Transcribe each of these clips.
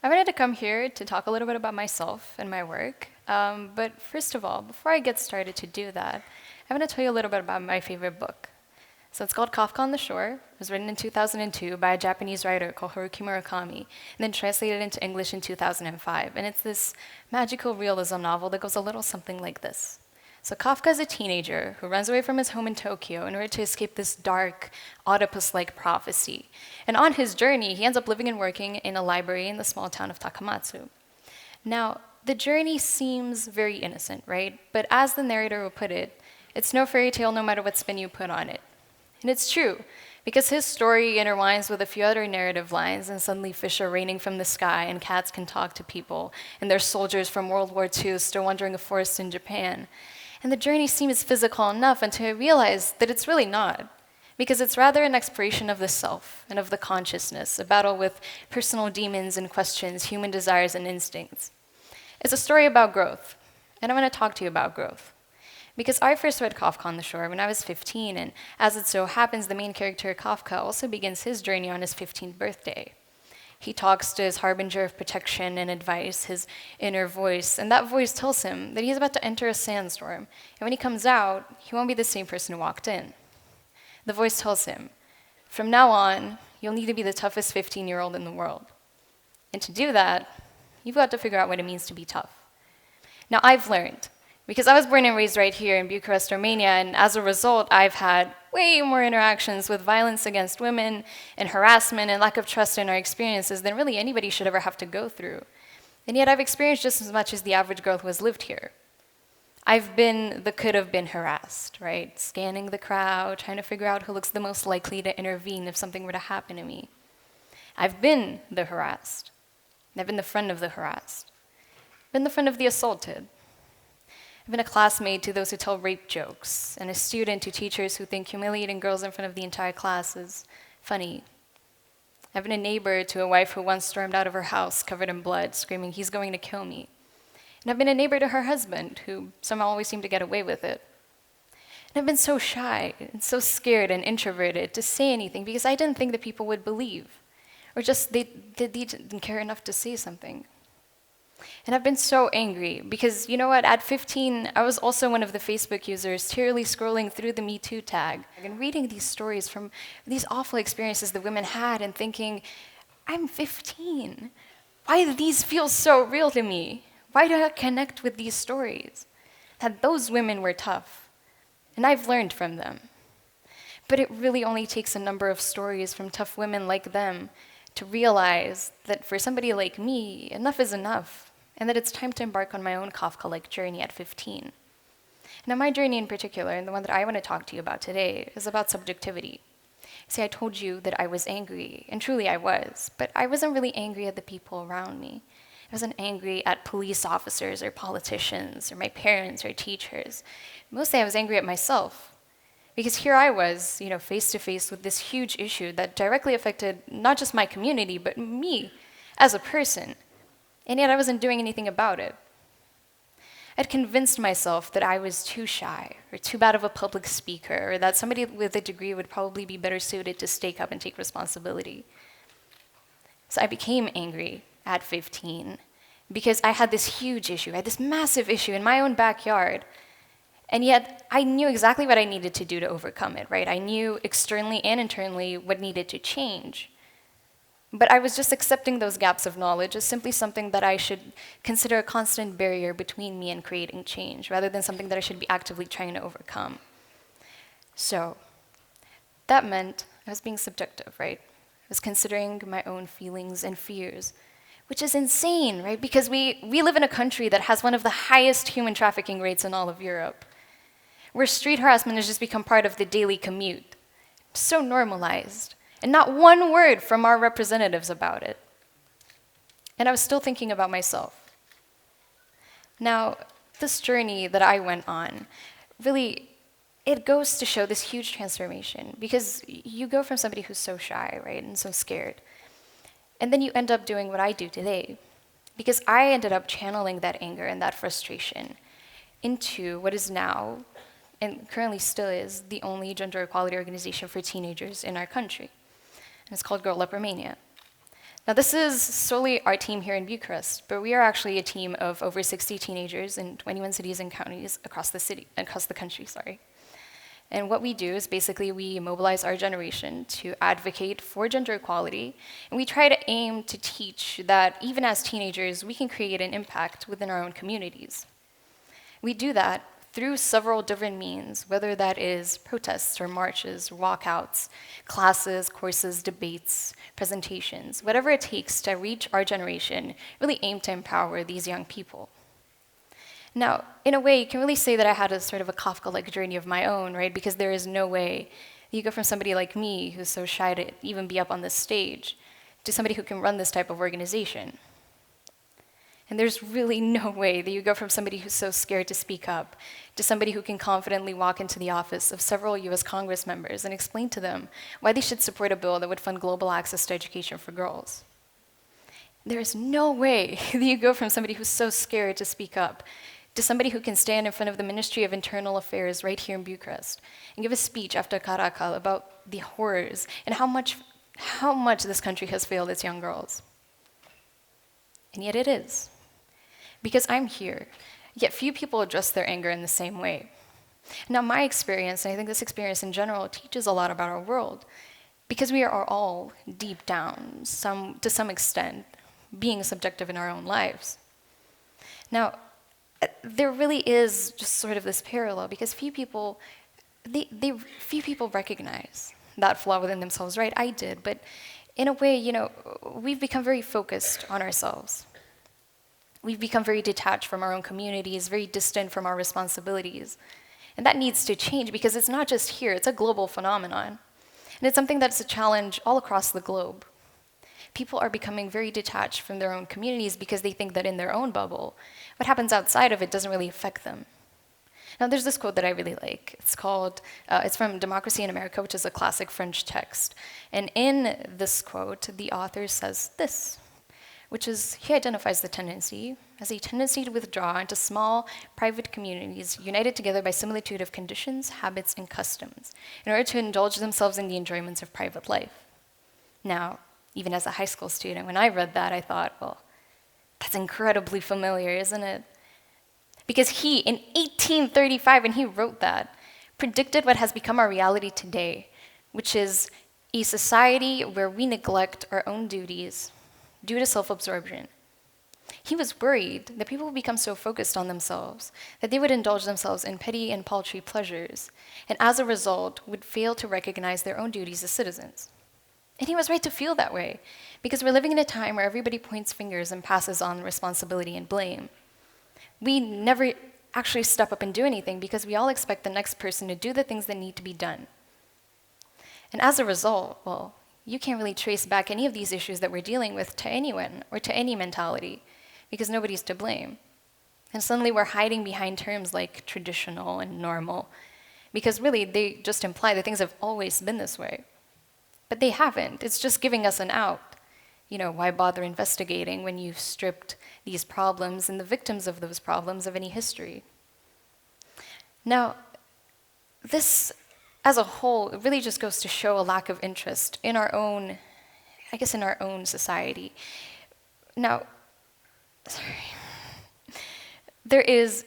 I wanted to come here to talk a little bit about myself and my work. But first of all, before I get started to do that, I want to tell you a little bit about my favorite book. So it's called Kafka on the Shore. It was written in 2002 by a Japanese writer called Murakami, and then translated into English in 2005. And it's this magical realism novel that goes a little something like this. So Kafka is a teenager who runs away from his home in Tokyo in order to escape this dark, Oedipus-like prophecy. And on his journey, he ends up living and working in a library in the small town of Takamatsu. Now, the journey seems very innocent, right? But as the narrator will put it, it's no fairy tale no matter what spin you put on it. And it's true, because his story intertwines with a few other narrative lines, and suddenly fish are raining from the sky, and cats can talk to people, and there's soldiers from World War II still wandering a forest in Japan. And the journey seems physical enough until I realized that it's really not, because it's rather an exploration of the self and of the consciousness, a battle with personal demons and questions, human desires and instincts. It's a story about growth, and I want to talk to you about growth. Because I first read Kafka on the Shore when I was 15, and as it so happens, the main character, Kafka, also begins his journey on his 15th birthday. He talks to his harbinger of protection and advice, his inner voice, and that voice tells him that he's about to enter a sandstorm, and when he comes out, he won't be the same person who walked in. The voice tells him, from now on, you'll need to be the toughest 15-year-old in the world. And to do that, you've got to figure out what it means to be tough. Now, I've learned, because I was born and raised right here in Bucharest, Romania, and as a result, I've had way more interactions with violence against women and harassment and lack of trust in our experiences than really anybody should ever have to go through. And yet I've experienced just as much as the average girl who has lived here. I've been the could have been harassed, right? Scanning the crowd, trying to figure out who looks the most likely to intervene if something were to happen to me. I've been the harassed. I've been the friend of the harassed. I've been the friend of the assaulted. I've been a classmate to those who tell rape jokes, and a student to teachers who think humiliating girls in front of the entire class is funny. I've been a neighbor to a wife who once stormed out of her house covered in blood, screaming, "He's going to kill me." And I've been a neighbor to her husband, who somehow always seemed to get away with it. And I've been so shy and so scared and introverted to say anything because I didn't think that people would believe, or just they didn't care enough to say something. And I've been so angry because, you know what, at 15, I was also one of the Facebook users tearily scrolling through the Me Too tag and reading these stories from these awful experiences that women had and thinking, I'm 15. Why do these feel so real to me? Why do I connect with these stories? That those women were tough, and I've learned from them. But it really only takes a number of stories from tough women like them to realize that for somebody like me, enough is enough, and that it's time to embark on my own Kafka-like journey at 15. Now, my journey in particular, and the one that I want to talk to you about today, is about subjectivity. See, I told you that I was angry, and truly I was, but I wasn't really angry at the people around me. I wasn't angry at police officers or politicians or my parents or teachers. Mostly I was angry at myself. Because here I was, face to face with this huge issue that directly affected not just my community, but me as a person. And yet I wasn't doing anything about it. I'd convinced myself that I was too shy, or too bad of a public speaker, or that somebody with a degree would probably be better suited to stake up and take responsibility. So I became angry at 15 because I had this huge issue, I had this massive issue in my own backyard. And yet, I knew exactly what I needed to do to overcome it, right? I knew externally and internally what needed to change. But I was just accepting those gaps of knowledge as simply something that I should consider a constant barrier between me and creating change, rather than something that I should be actively trying to overcome. So, that meant I was being subjective, right? I was considering my own feelings and fears, which is insane, right? Because we live in a country that has one of the highest human trafficking rates in all of Europe, where street harassment has just become part of the daily commute. So normalized, and not one word from our representatives about it. And I was still thinking about myself. Now, this journey that I went on, really, it goes to show this huge transformation, because you go from somebody who's so shy, right, and so scared, and then you end up doing what I do today, because I ended up channeling that anger and that frustration into what is now, and currently still is, the only gender equality organization for teenagers in our country. And it's called Up Romania. Now, this is solely our team here in Bucharest, but we are actually a team of over 60 teenagers in 21 cities and counties across the country, sorry. And what we do is basically we mobilize our generation to advocate for gender equality, and we try to aim to teach that even as teenagers, we can create an impact within our own communities. We do that through several different means, whether that is protests or marches, walkouts, classes, courses, debates, presentations, whatever it takes to reach our generation, really aim to empower these young people. Now, in a way, you can really say that I had a sort of a Kafka-like journey of my own, right? Because there is no way you go from somebody like me, who's so shy to even be up on this stage, to somebody who can run this type of organization. And there's really no way that you go from somebody who's so scared to speak up to somebody who can confidently walk into the office of several US Congress members and explain to them why they should support a bill that would fund global access to education for girls. There's no way that you go from somebody who's so scared to speak up to somebody who can stand in front of the Ministry of Internal Affairs right here in Bucharest and give a speech after Caracal about the horrors and how much this country has failed its young girls. And yet it is. Because I'm here, yet few people address their anger in the same way. Now, my experience, and I think this experience in general, teaches a lot about our world, because we are all, deep down, to some extent, being subjective in our own lives. Now, there really is just sort of this parallel, because few people recognize that flaw within themselves, right? I did, but in a way, we've become very focused on ourselves. We've become very detached from our own communities, very distant from our responsibilities. And that needs to change because it's not just here, it's a global phenomenon. And it's something that's a challenge all across the globe. People are becoming very detached from their own communities because they think that in their own bubble, what happens outside of it doesn't really affect them. Now, there's this quote that I really like. It's from Democracy in America, which is a classic French text. And in this quote, the author says this, which is, he identifies the tendency as a tendency to withdraw into small, private communities united together by similitude of conditions, habits, and customs, in order to indulge themselves in the enjoyments of private life. Now, even as a high school student, when I read that, I thought, well, that's incredibly familiar, isn't it? Because he, in 1835, when he wrote that, predicted what has become our reality today, which is a society where we neglect our own duties due to self-absorption. He was worried that people would become so focused on themselves that they would indulge themselves in petty and paltry pleasures, and as a result, would fail to recognize their own duties as citizens. And he was right to feel that way, because we're living in a time where everybody points fingers and passes on responsibility and blame. We never actually step up and do anything because we all expect the next person to do the things that need to be done. And as a result, well, you can't really trace back any of these issues that we're dealing with to anyone or to any mentality because nobody's to blame. And suddenly we're hiding behind terms like traditional and normal because really they just imply that things have always been this way. But they haven't. It's just giving us an out. Why bother investigating when you've stripped these problems and the victims of those problems of any history? Now, this as a whole, it really just goes to show a lack of interest in our own society. Now, there is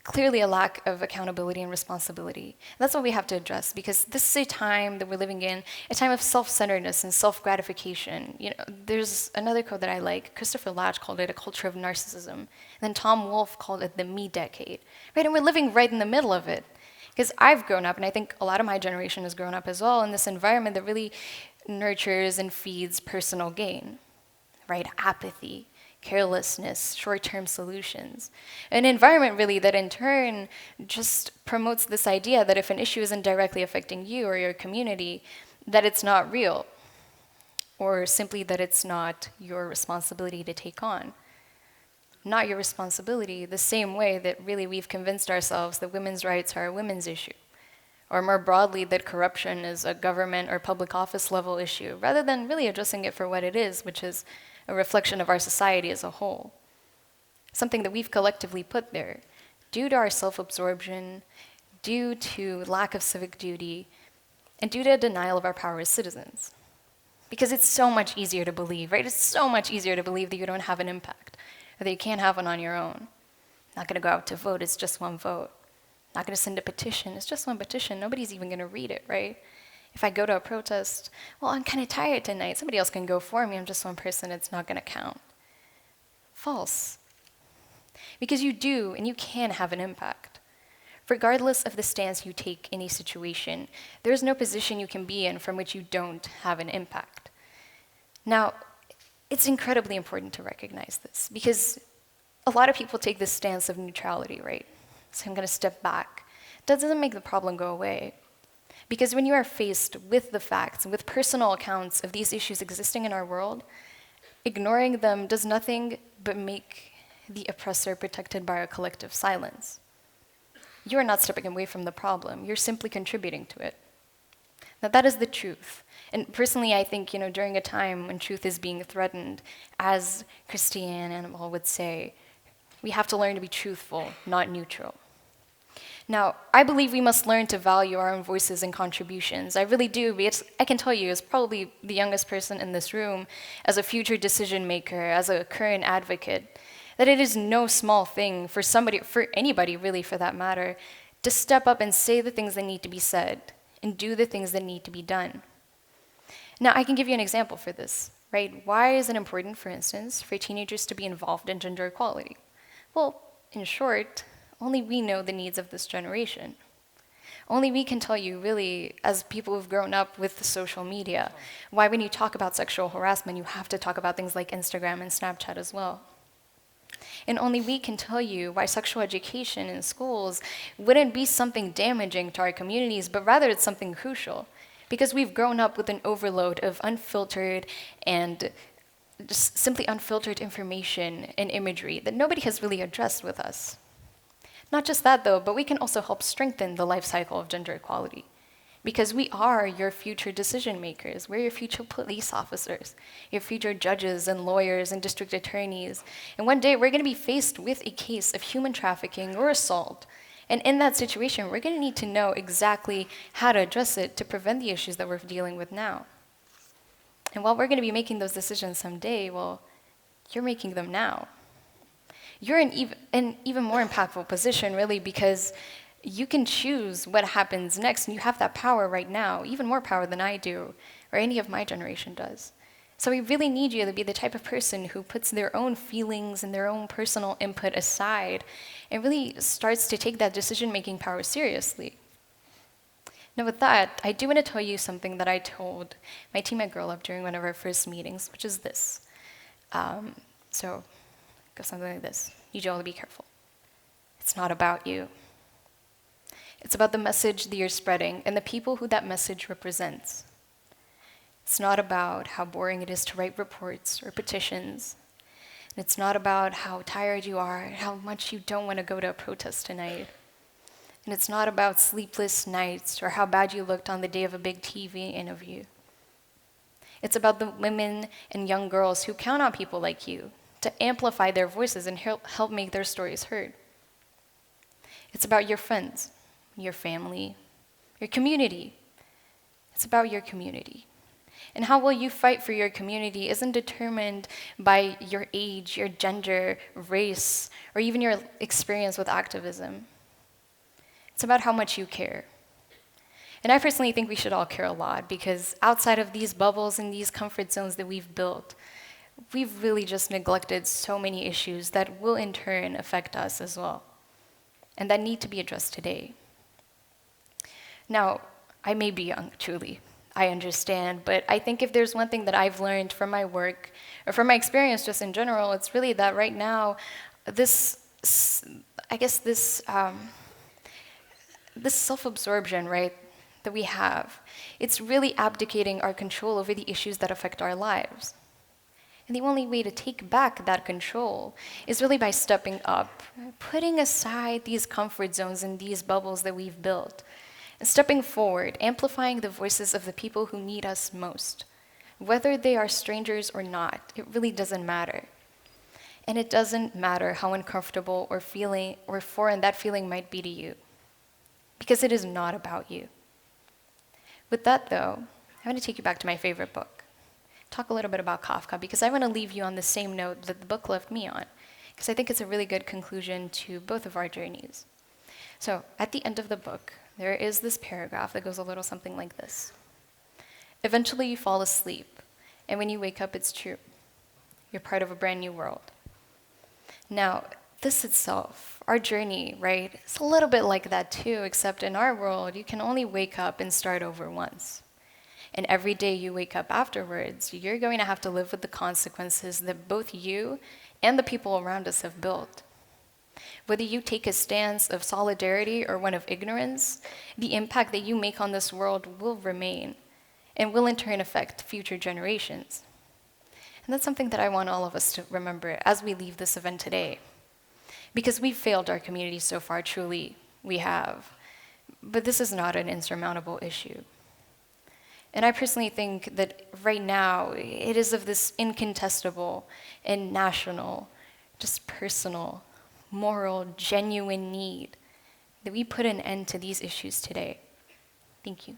clearly a lack of accountability and responsibility. That's what we have to address because this is a time that we're living in, a time of self-centeredness and self-gratification. There's another quote that I like. Christopher Latch called it a culture of narcissism. And then Tom Wolfe called it the me decade. Right? And we're living right in the middle of it. Because I've grown up, and I think a lot of my generation has grown up as well, in this environment that really nurtures and feeds personal gain, right? Apathy, carelessness, short-term solutions. An environment really that in turn just promotes this idea that if an issue isn't directly affecting you or your community, that it's not real, or simply that it's not your responsibility to take on. Not your responsibility, the same way that really we've convinced ourselves that women's rights are a women's issue, or more broadly that corruption is a government or public office level issue, rather than really addressing it for what it is, which is a reflection of our society as a whole. Something that we've collectively put there, due to our self-absorption, due to lack of civic duty, and due to a denial of our power as citizens. Because it's so much easier to believe, right? It's so much easier to believe that you don't have an impact, or that you can't have one on your own. Not going to go out to vote, it's just one vote. Not going to send a petition, it's just one petition. Nobody's even going to read it, right? If I go to a protest, well, I'm kind of tired tonight. Somebody else can go for me. I'm just one person, it's not going to count. False. Because you do and you can have an impact. Regardless of the stance you take in a situation, there is no position you can be in from which you don't have an impact. Now, it's incredibly important to recognize this because a lot of people take this stance of neutrality, right? So I'm going to step back. That doesn't make the problem go away. Because when you are faced with the facts and with personal accounts of these issues existing in our world, ignoring them does nothing but make the oppressor protected by a collective silence. You are not stepping away from the problem. You're simply contributing to it. Now, that is the truth. And personally, I think, during a time when truth is being threatened, as Christiane Animal would say, we have to learn to be truthful, not neutral. Now, I believe we must learn to value our own voices and contributions. I really do, because I can tell you, as probably the youngest person in this room, as a future decision maker, as a current advocate, that it is no small thing for anybody really for that matter, to step up and say the things that need to be said and do the things that need to be done. Now, I can give you an example for this, right? Why is it important, for instance, for teenagers to be involved in gender equality? Well, in short, only we know the needs of this generation. Only we can tell you, really, as people who've grown up with the social media, why when you talk about sexual harassment, you have to talk about things like Instagram and Snapchat as well. And only we can tell you why sexual education in schools wouldn't be something damaging to our communities, but rather it's something crucial. Because we've grown up with an overload of unfiltered and just simply unfiltered information and imagery that nobody has really addressed with us. Not just that, though, but we can also help strengthen the life cycle of gender equality. Because we are your future decision makers. We're your future police officers, your future judges and lawyers and district attorneys. And one day we're going to be faced with a case of human trafficking or assault. And in that situation, we're going to need to know exactly how to address it to prevent the issues that we're dealing with now. And while we're going to be making those decisions someday, well, you're making them now. You're in an even more impactful position, really, because you can choose what happens next, and you have that power right now, even more power than I do, or any of my generation does. So we really need you to be the type of person who puts their own feelings and their own personal input aside and really starts to take that decision-making power seriously. Now with that, I do want to tell you something that I told my team at Girl Up during one of our first meetings, which is this. So it goes something like this. You need you all to be careful. It's not about you. It's about the message that you're spreading and the people who that message represents. It's not about how boring it is to write reports or petitions. And it's not about how tired you are and how much you don't want to go to a protest tonight. And it's not about sleepless nights or how bad you looked on the day of a big TV interview. It's about the women and young girls who count on people like you to amplify their voices and help make their stories heard. It's about your friends, your family, your community. It's about your community. And how well you fight for your community isn't determined by your age, your gender, race, or even your experience with activism. It's about how much you care. And I personally think we should all care a lot because outside of these bubbles and these comfort zones that we've built, we've really just neglected so many issues that will in turn affect us as well, and that need to be addressed today. Now, I may be young, truly, I understand, but I think if there's one thing that I've learned from my work, or from my experience just in general, it's really that right now, this self-absorption, right, that we have, it's really abdicating our control over the issues that affect our lives. And the only way to take back that control is really by stepping up, putting aside these comfort zones and these bubbles that we've built, and stepping forward, amplifying the voices of the people who need us most. Whether they are strangers or not, it really doesn't matter. And it doesn't matter how uncomfortable or foreign that feeling might be to you, because it is not about you. With that, though, I want to take you back to my favorite book. talk a little bit about Kafka, because I want to leave you on the same note that the book left me on, because I think it's a really good conclusion to both of our journeys. So at the end of the book, there is this paragraph that goes a little something like this. Eventually you fall asleep, and when you wake up, it's true. You're part of a brand new world. Now, this itself, our journey, right, it's a little bit like that too, except in our world, you can only wake up and start over once. And every day you wake up afterwards, you're going to have to live with the consequences that both you and the people around us have built. Whether you take a stance of solidarity or one of ignorance, the impact that you make on this world will remain and will in turn affect future generations. And that's something that I want all of us to remember as we leave this event today. Because we've failed our community so far, truly, we have. But this is not an insurmountable issue. And I personally think that right now, it is of this incontestable and national, just personal, moral, genuine need that we put an end to these issues today. Thank you.